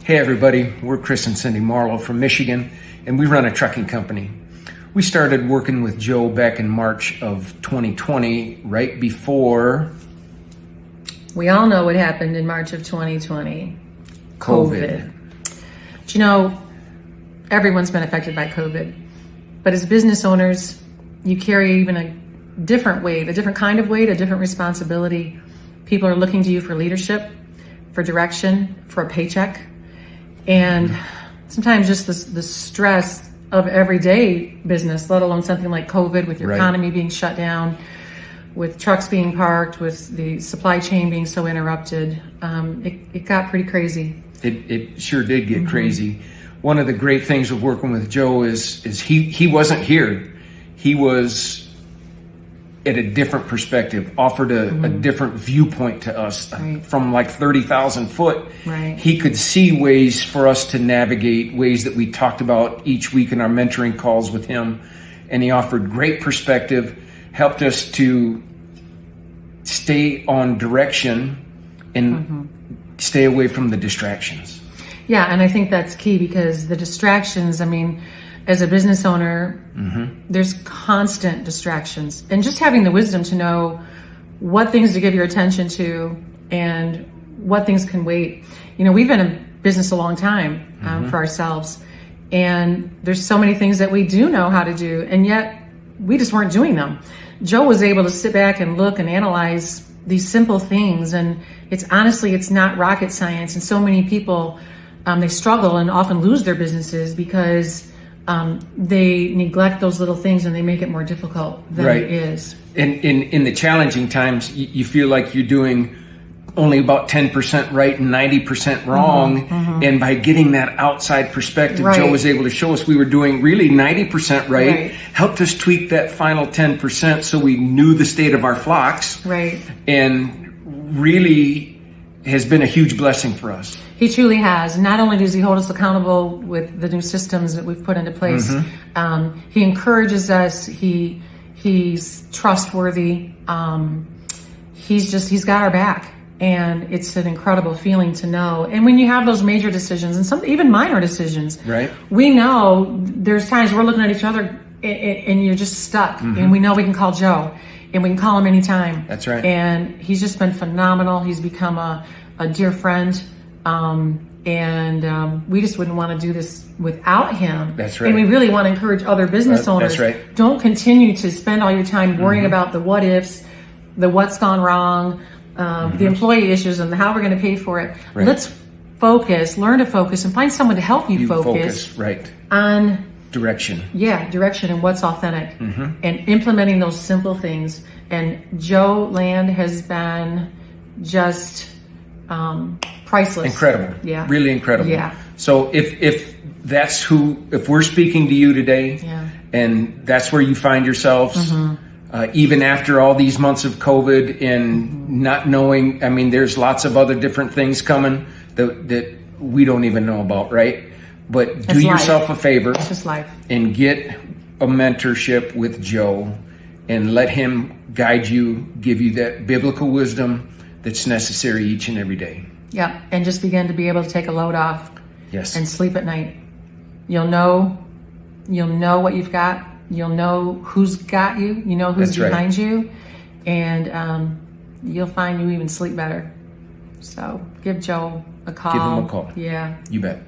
Hey everybody, we're Chris and Cindy Marlowe from Michigan, and we run a trucking company. We started working with Joe back in March of 2020, right before... We all know what happened in March of 2020. COVID. But you know, everyone's been affected by COVID. But as business owners, you carry even a different weight, a different kind of weight, a different responsibility. People are looking to you for leadership, for direction, for a paycheck. And sometimes just the stress of everyday business, let alone something like COVID with your economy being shut down, with trucks being parked, with the supply chain being so interrupted, it got pretty crazy. It sure did get crazy. One of the great things of working with Joe is he wasn't here. He was at a different perspective, offered a different viewpoint to us from like 30,000 foot. He could see ways for us to navigate, ways that we talked about each week in our mentoring calls with him. And he offered great perspective, helped us to stay on direction and stay away from the distractions. Yeah, and I think that's key because the distractions, I mean, as a business owner, there's constant distractions. And just having the wisdom to know what things to give your attention to and what things can wait. You know, we've been in business a long time for ourselves. And there's so many things that we do know how to do, and yet we just weren't doing them. Joe was able to sit back and look and analyze these simple things. And it's honestly, it's not rocket science. And so many people, they struggle and often lose their businesses because they neglect those little things and they make it more difficult than it is. And in the challenging times, you feel like you're doing only about 10% right and 90% wrong. And by getting that outside perspective, Joe was able to show us we were doing really 90% right, helped us tweak that final 10% so we knew the state of our flocks. And really has been a huge blessing for us. He truly has. Not only does he hold us accountable with the new systems that we've put into place, he encourages us. He's trustworthy. He's got our back, and it's an incredible feeling to know. And when you have those major decisions and some even minor decisions, we know there's times we're looking at each other and you're just stuck, and we know we can call Joe. And we can call him anytime. That's right. And he's just been phenomenal. He's become a dear friend. We just wouldn't want to do this without him. That's right. And we really want to encourage other business owners. That's right. Don't continue to spend all your time worrying about the what ifs, the what's gone wrong, the employee issues and how we're going to pay for it. Let's focus, learn to focus, and find someone to help you focus on direction. Direction and what's authentic, and implementing those simple things. And Joe Land has been just priceless. Incredible. Really incredible. So if we're speaking to you today, and that's where you find yourselves, even after all these months of COVID and not knowing, I mean, there's lots of other different things coming that we don't even know about, right? But do yourself a favor and get a mentorship with Joe and let him guide you, give you that biblical wisdom that's necessary each and every day. And just begin to be able to take a load off and sleep at night. You'll know what you've got. You'll know who's got you. You know who's behind you. And you'll find you even sleep better. So give Joe a call. Give him a call. Yeah. You bet.